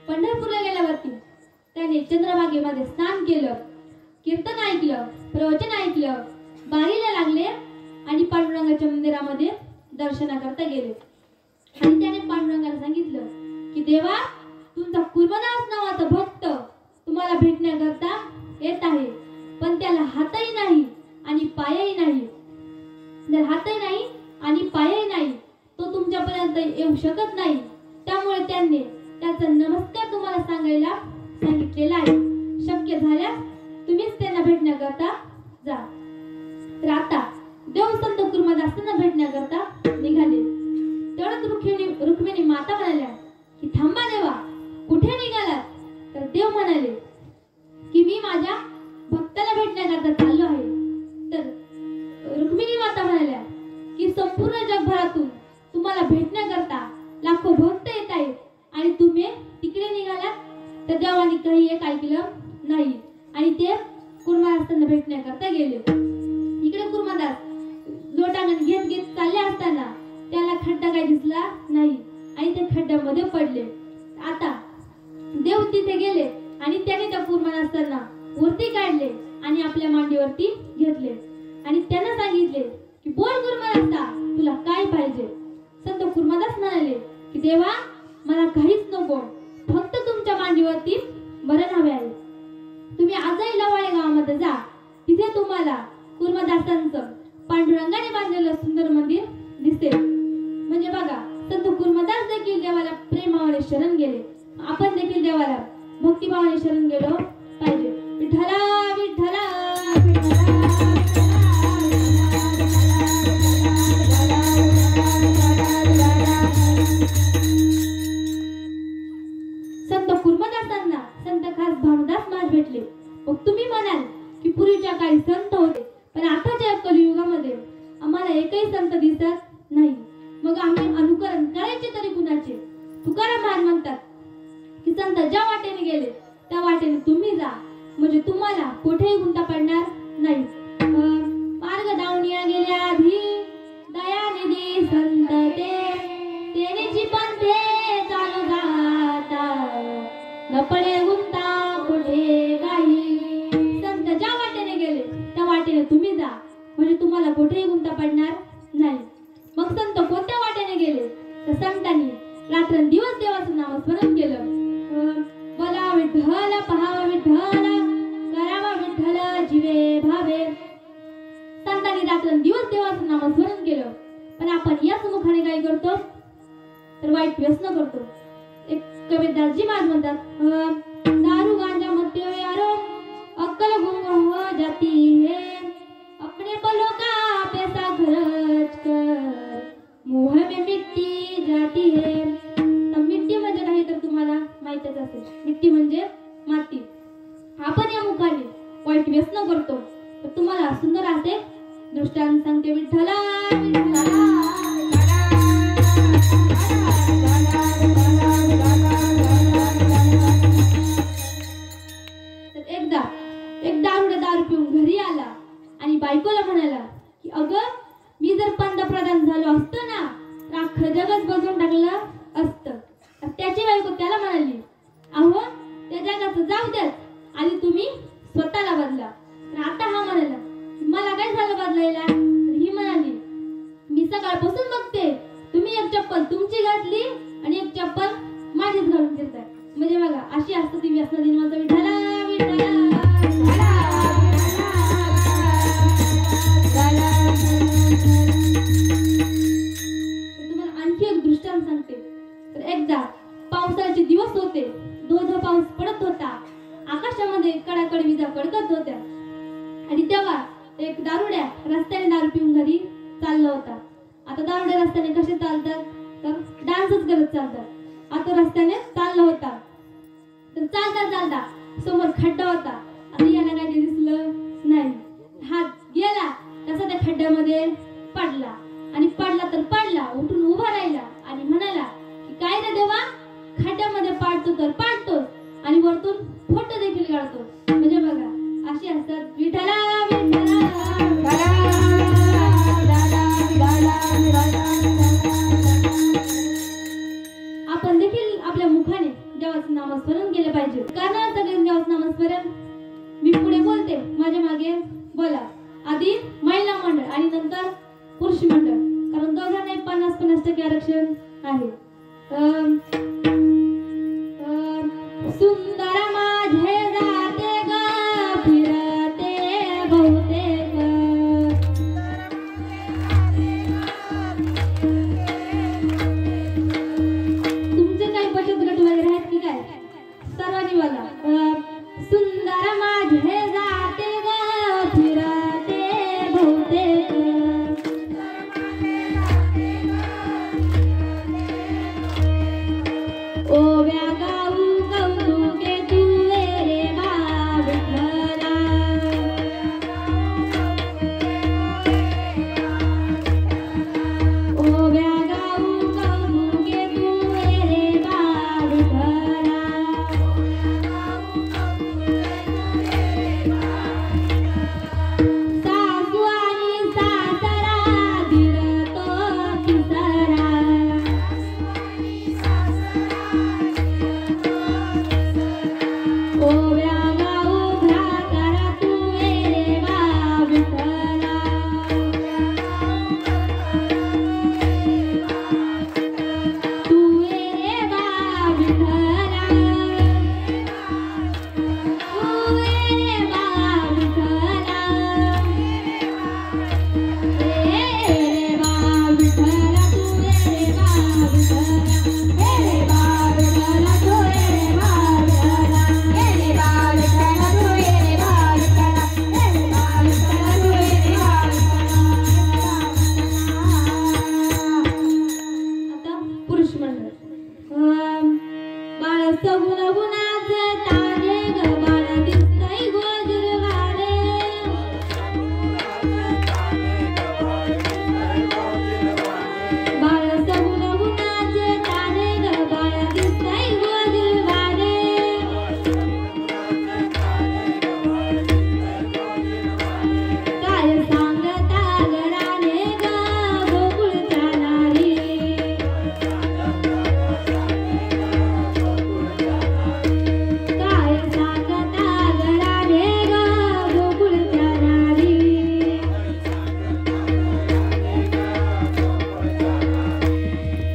Speaker 1: पंढरपूरला गेल्यावरती त्याने चंद्रभागेमध्ये स्नान केलं, कीर्तन ऐकलं, प्रवचन ऐकलं, बारीला लागले आणि पांडुरंगाच्या मंदिरामध्ये दर्शनाकरता गेले. आणि त्याने पांडुरंगाला सांगितलं की देवा, तुमचा कुर्मदास नावाचा भक्त तुम्हाला भेटण्याकरता येत आहे, पण त्याला हातही नाही आणि पायही नाही. जर हातही नाही आणि पायही नाही तो तुमच्यापर्यंत येऊ शकत नाही. त्यामुळे त्यांनी त्याचा नमस्कार तुम्हाला सांगायला सांगितलेला आहे. शक्य झाल्यास तुम्हीच त्यांना भेटण्याकरता जा. तर आता देव संत कुर्मदासांना भेटण्याकरता निघाले. तेवढ्यात रुक्मिणी माता म्हणाल्या की थांबा देवा, कुठे निघालात? तर देव म्हणाले की मी माझ्या भक्ताला भेटण्याकरता चाललो आहे. तर रुक्मिणी माता म्हणाल्या की संपूर्ण जगभरातून तुम्हाला भेटण्याकरता लाखो भक्त येत आहेत आणि तुम्ही तिकडे निघालात. तर देवाने काही एक ऐकलं नाही आणि ते कुर्मदासांना भेटण्याकरता गेले. इकडे कुर्मदास लोटांगण घेत चालले असताना त्याला खड्डा काही दिसला नाही आणि ते खड्ड्यामध्ये पडले. आता देव तिथे गेले आणि त्याने त्या कुर्बान वरती काढले आणि आपल्या मांडीवरती घेतले आणि त्यांना सांगितले की बोल कुर्बान तुला काय पाहिजे. संत कुर्बानदास म्हणाले की देवा मला काहीच नको, फक्त तुमच्या मांडीवरती मरण हवे आहे. तुम्ही आजही लवाळे गावामध्ये जा, तिथे तुम्हाला कुर्बानदासांचं पांडुरंगाने बांधलेलं सुंदर मंदिर दिसेल. म्हणजे बघा, संत कुर्बानदास देखील देवाला प्रेमाने शरण गेले. आपण देखील देवाला भक्तिभावाने शरण गेलो पाहिजे. विठ्ठला विठ्ठला संत कुर्बानदासांना संत खास भानुदास महाराज भेटले. मग तुम्ही म्हणाल की पूर्वीच्या काही संत होते, पण आताच्या कलियुगामध्ये आम्हाला एकही संत दिसत नाही. मग आम्ही अनुकरण करायचे तरी कुणाचे? तुकाराम महाराज म्हणतात की संत ज्या वाटेने गेले त्या वाटेने तुम्ही जा, म्हणजे तुम्हाला कुठेही गुंता पडणार नाही. मार्ग दावणिया गेल्या आधी दयानिधी संत तेनेची पंथे चालू जाता, न पडे गुंता कुठे काही. संत ज्या वाटेने गेले त्या वाटेने तुम्ही जा, म्हणजे तुम्हाला कुठेही गुंता पडणार नाही. मग संत कोणत्या वाटेने गेले तर संतांनी रात्रंदिवस देवाचं नामस्मरण केलं. बोला विठ्ठल, पहावा विठ्ठल, करावा विठ्ठल जीवे भावे. संतांनी रात्रंदिवस देवाचं नामस्मरण केलं, पण आपण याच मुखाने काय करतो तर वाईट व्यसन करतो. एक कबीरदासजी महाराज म्हणतात, दारू गांजा मत यारो अक्कल गुंग हो जाती है, अपने पलों का पैसा खर्च कर मुंह में मिट्टी जाती है. तर मिट्टी म्हणजे काही तर तुम्हाला माहितच असेल, मिट्टी म्हणजे माती. आपण या मुखाने वाईट व्यसन करतो. तर तुम्हाला सुंदर असे दृष्टांत सांगते. विठ्ठला विठ्ठला एक दारू पिऊन घरी आला आणि बायकोला म्हणाला की अगं, मी जर पंतप्रधान झालो असतो ना तर अख्खं जगच बदलून टाकलं असतं. त्याची बायको त्याला म्हणाली, अहो त्या जगाचं जाऊ द्याच, आधी तुम्ही स्वतःला बदला. तर आता हा म्हणाला मला काय झालं बदलायला? तर ही म्हणाली, मी सकाळपासून बघते तुम्ही एक चप्पल तुमची घातली आणि एक चप्पल माझीच घालून फिरताय. म्हणजे बघा, अशी असतं ती व्यसन दिन. माझा विठ्ठला विठ्ठला तुम्हाला आणखी एक दृष्टांत सांगते. तर एकदा पावसाचे दिवस होते, धो पाऊस पडत होता, आकाशामध्ये कडाकड विजा कडकत होत्या आणि तेव्हा एक दारुड्या रस्त्याने दारू पिऊन घरी चालला होता. आता दारुड्या रस्त्याने कसे चालतात तर डान्सच करत चालतात. आता रस्त्याने चालला होता, तर चालता चालता समोर खड्डा होता. आता याला काय दिसलं नाही, हात गेला तसा त्या खड्ड्यामध्ये पडला आणि पडला तर पडला, उठून उभा राहिला आणि म्हणाला की काय रे देवा, खड्ड्यामध्ये पाडतो तर पाडतोस आणि वरतून फोटो देखील काढतो. म्हणजे बघा, अशी असतात विठ्ठला विठ्ठला. आपण देखील आपल्या मुखाने देवाचं नामस्मरण केलं पाहिजे. कारण सगळे देवाचं नामस्मरण. मी पुढे बोलते, माझ्या मागे बोला. आधी महिला मंडळ आणि नंतर पुरुष मंडळ, कारण दोघांना 50-50% आरक्षण आहे. सुंदर माझे जाते ग फिरते बहुतेक, तुमचे काही बचत गट वगैरे आहेत की काय? सर्वांनी बोला, सुंदर माझे जाते ग फिरते बहुतेक, ओव्या गाऊ कौतुके तुझे रे बा विठ्ठला, ओव्या गाऊ कौतुके तुझे रे बा विठ्ठला. सासू आणि सासरा दिल तो तिसरा, सगुण गुणाचे तारे ग बाळ दिसतंय गोजिरवाणे बाळ सगुण गुणाचे तारे ग बाळ दिसतंय गोजिरवाणे काय सांगता गडाने ग गोकुळच्या नारी काय सांगता गडाने ग गोकुळच्या नारी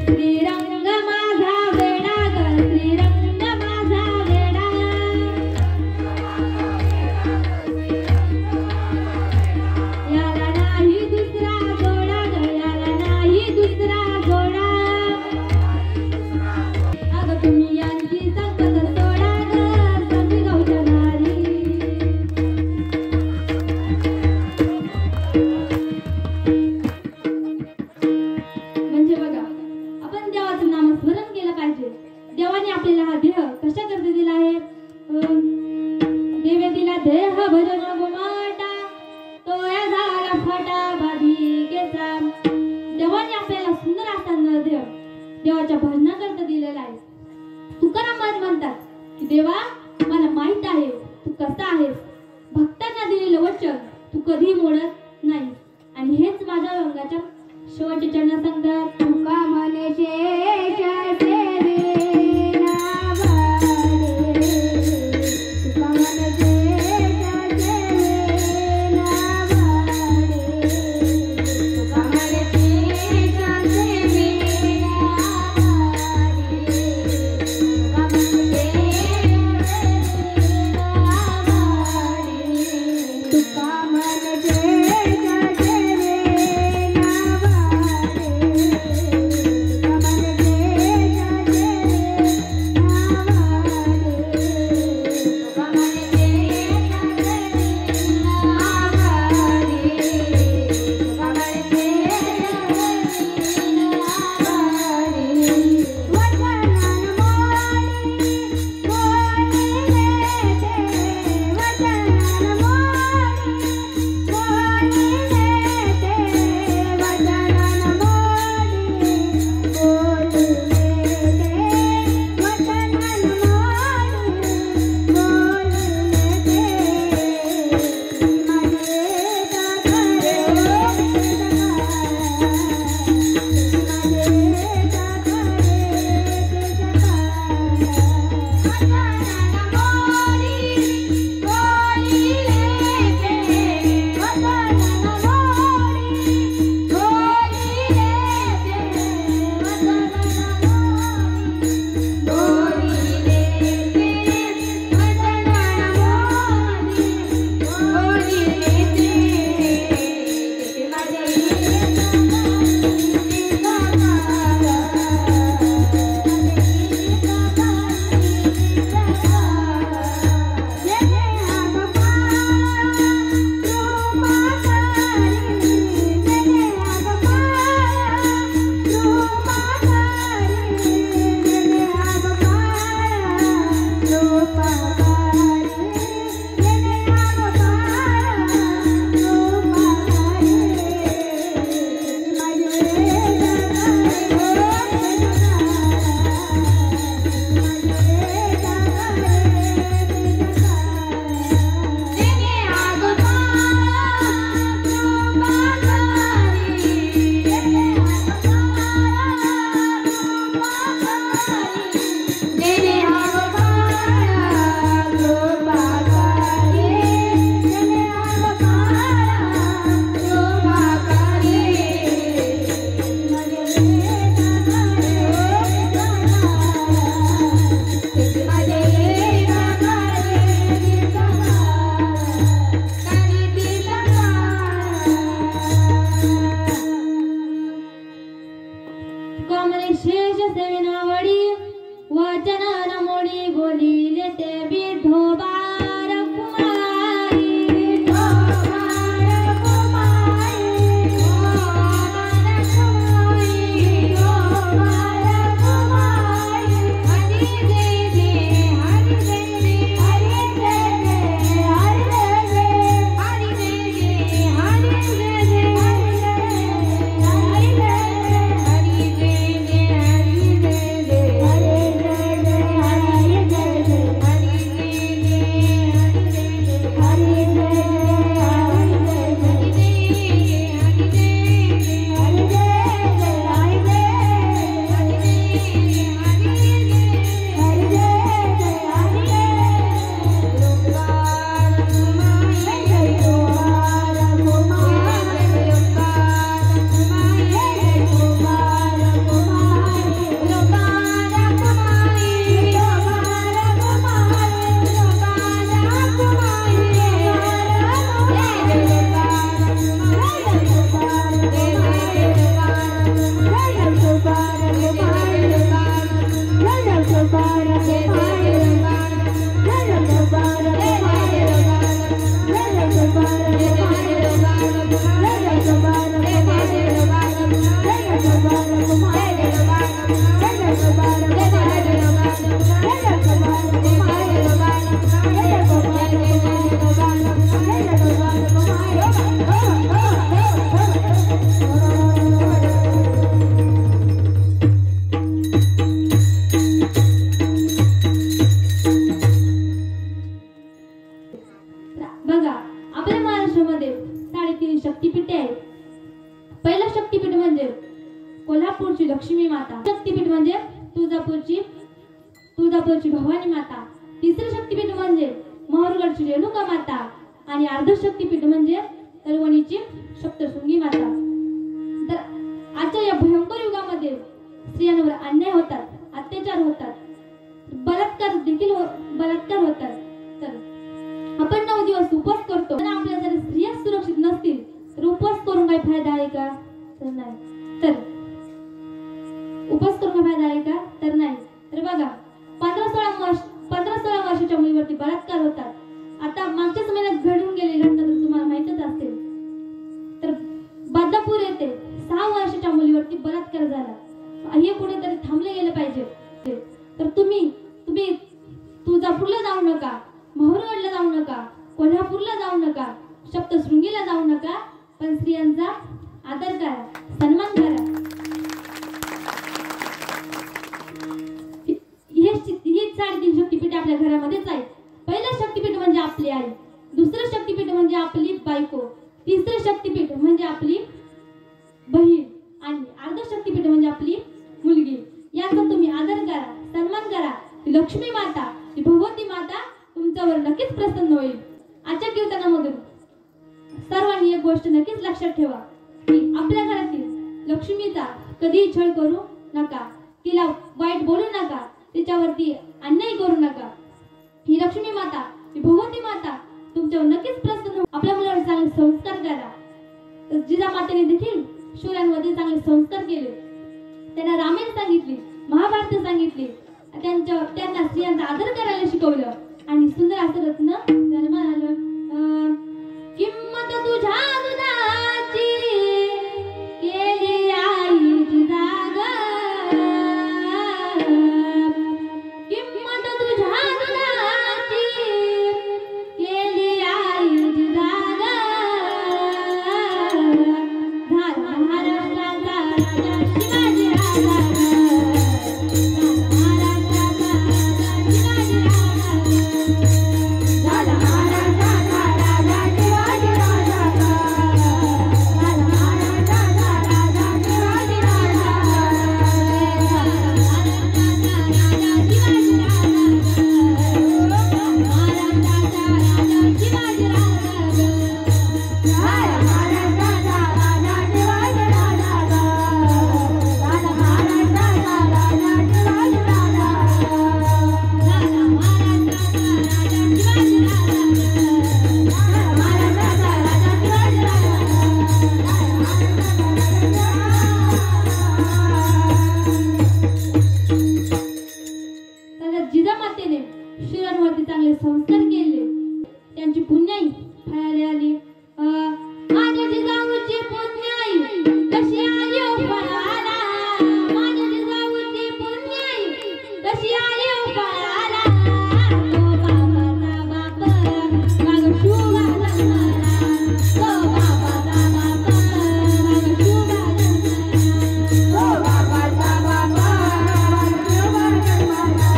Speaker 1: श्रीरंग माझा वेडा ग श्रीरंग माझा वेडा याला नाही दुसरा जोडा ग याला नाही दुसरा जोडा अगं तुम्ही यांची संगत सोडा ग संगीगावच्या नारी म्हणजे बघा आपण देवाचं नामस्मरण केलं पाहिजे. देवाने आपल्याला हा देह कशा करता दिला आहे. देवे दिला देह भजन गोमाटा तो या झाला फाटा बाधिकेचा. देवाने आपल्याला सुंदर असा नरदेह देवाच्या भजनाकरता दिलेला आहे. तुकाराम महाराज म्हणतात की देवा मला माहित आहे तू कसा आहेस. भक्तांना दिलेलं वचन तू कधी मोडत नाही. आणि हेच माझ्या रंगाच्या शेवटच्या चरण सांगतात.
Speaker 2: तुका म्हणे शेष सेवे नावाडे तुका म्हणे शेष सेवे नावाडे तुका म्हणे शेष सेवे नावाडे तुका म्हणे तुका म्हणे शेष सेवे नावाडे
Speaker 1: भवानी माता, तिसरं शक्तिपीठ म्हणजे माहूरगडची रेणुका माता आणि अर्ध शक्तिपीठ म्हणजे तळवणीची सप्तशृंगी माता. तर आजच्या या भयंकर युगामध्ये स्त्रियांवर अन्याय होतात, अत्याचार होतात, बलात्कार होतात. तर आपण 9 दिवस उपवास करतो, पण आपल्या जर स्त्रिया सुरक्षित नसतील तर उपवास करून काही फायदा आहे का? तर नाही. तर उपवास करून काही फायदा आहे का? तर नाही. तर बघा 15-16 वर्षाच्या मुलीवरती बलात्कार होतात. आता मागच्याच महिन्यात घडून गेलेली घटना तर तुम्हाला माहितच असेल. तर बदलापूर येथे 6 वर्षाच्या मुलीवरती बलात्कार झाला. हे कुठेतरी थांबले गेले पाहिजे. तर तुम्ही तुळजापूरला जाऊ नका, माहूरगडला जाऊ नका, कोल्हापूरला जाऊ नका, सप्तशृंगीला जाऊ नका, पण स्त्रियांचा आदर करा, सन्मान करा. ही 3.5 शक्तिपीठ आपल्या घरामध्येच आहेत. पहिलं शक्तिपीठ म्हणजे आपली आई, दुसरं शक्तिपीठ म्हणजे आपली बायको, तिसरं शक्तिपीठ म्हणजे आपली बहीण आणि अर्ध शक्तिपीठ म्हणजे आपली मुलगी. यांचा तुम्ही आदर करा, सन्मान करा. लक्ष्मी माता, भगवती माता तुमच्यावर नक्कीच प्रसन्न होईल. आजच्या कीर्तनामधून सर्वांनी एक गोष्ट नक्कीच लक्षात ठेवा की आपल्या घरातील लक्ष्मीचा कधीही छळ करू नका, तिला वाईट बोलू नका, तिच्यावरती अन्याय करू नका. ही लक्ष्मी माता, ही भगवती माता तुमच्यावर नक्कीच प्रसन्न होईल. आपल्या मुलावर चांगले संस्कार करा. तर जिजामातेने देखील शूरांमध्ये चांगले संस्कार केले. त्यांना रामायण सांगितली, महाभारत सांगितली, त्यांना स्त्रियांचा आदर करायला शिकवलं आणि सुंदर असं रत्न जन्माला आलं. किंमत तुझ्या दुधाची केली आईची जागा, किंमत तुझ्या दुधाची केली आईची जागा. झाला महाराष्ट्राचा राजा शिवाजी राजा, जिजामातेने शिरांवरती चांगले संस्कार केले, त्यांची पुण्याई फळाली आली. माझ्या जिजाऊची पुण्याई कशी आली ओ फळाला, माझ्या जिजाऊची पुण्याई कशी आली ओ फळाला. तो बाबाचा बाप माग शुभा जन्माला, तो बाबाचा बाप माग शुभा जन्माला, तो बाबाचा बाप माग शुभा जन्माला,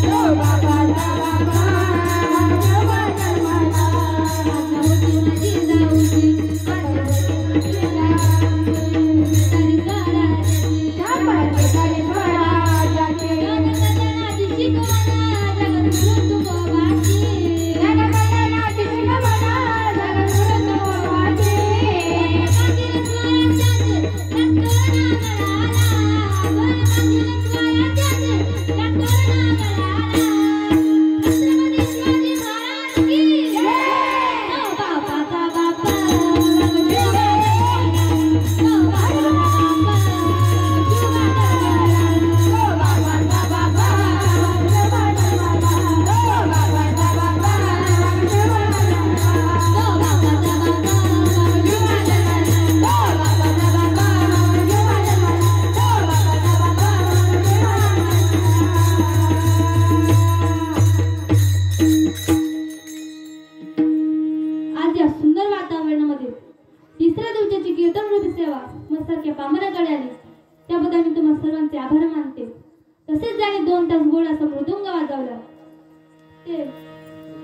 Speaker 1: तो बाबाचा बाप माग शुभा जन्माला.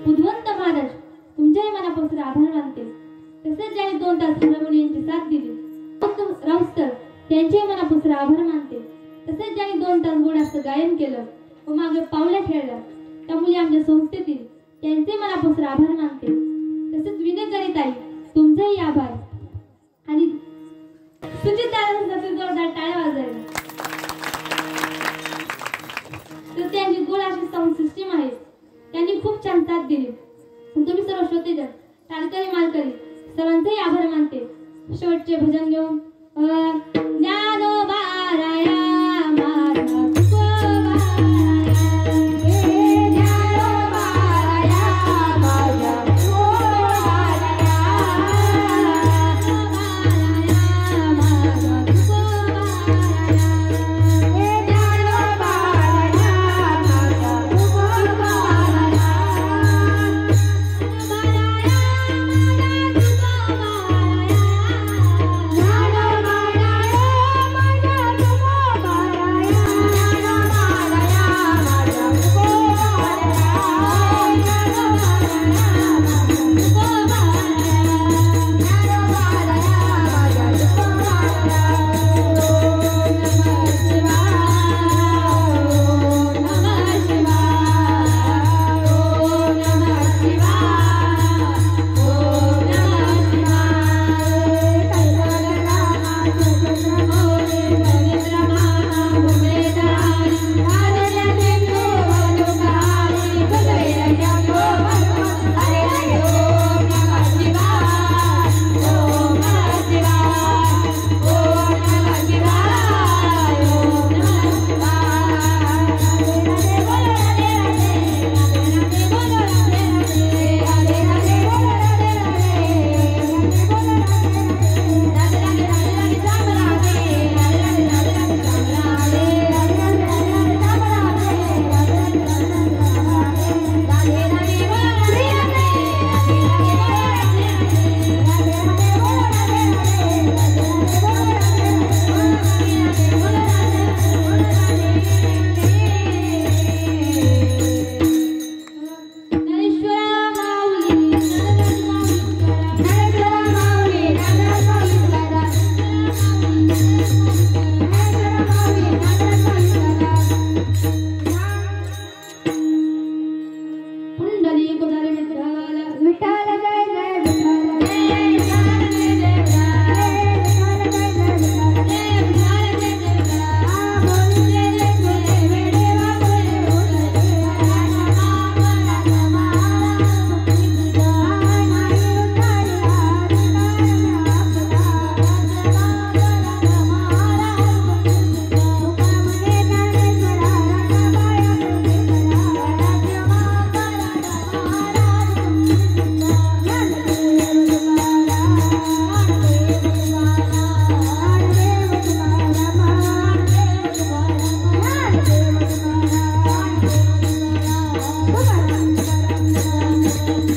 Speaker 1: बुधवंत महाराज तुमच्याही मनापासून आभार मानते. तसेच ज्यांनी 2 तास हरमोनी यांची साथ दिली राऊस्तर त्यांच्याही मनापासून आभार मानते. तसेच ज्यांनी 2 तास गोड असं गायन केलं व मागे पावल्या खेळल्या मुली आमच्या संस्थेतील त्यांचे मनापासून आभार मानते. तसेच विनय करीत आहे तुमचाही आभार. आणि सुचित दादांसाठी जोरदार टाळ्या वाजवायला. तर त्यांची गोड अशी साऊंड सिस्टीम आहे. त्यांनी खूप छान साथ दिली. तुम्ही सर्व श्रोतेजन टाळकरी मालकरी सर्वांचाही आभार मानते. शेवटचे भजन घेऊन ज्ञानोबाराया माझा तुकोबाराया, हे ज्ञानोबाराया माझा तुकोबाराया, माझा तुकोबाराया, हे ज्ञानोबाराया माझा तुकोबाराया,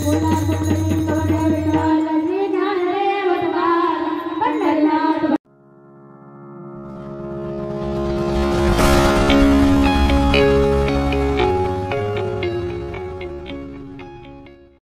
Speaker 2: बोला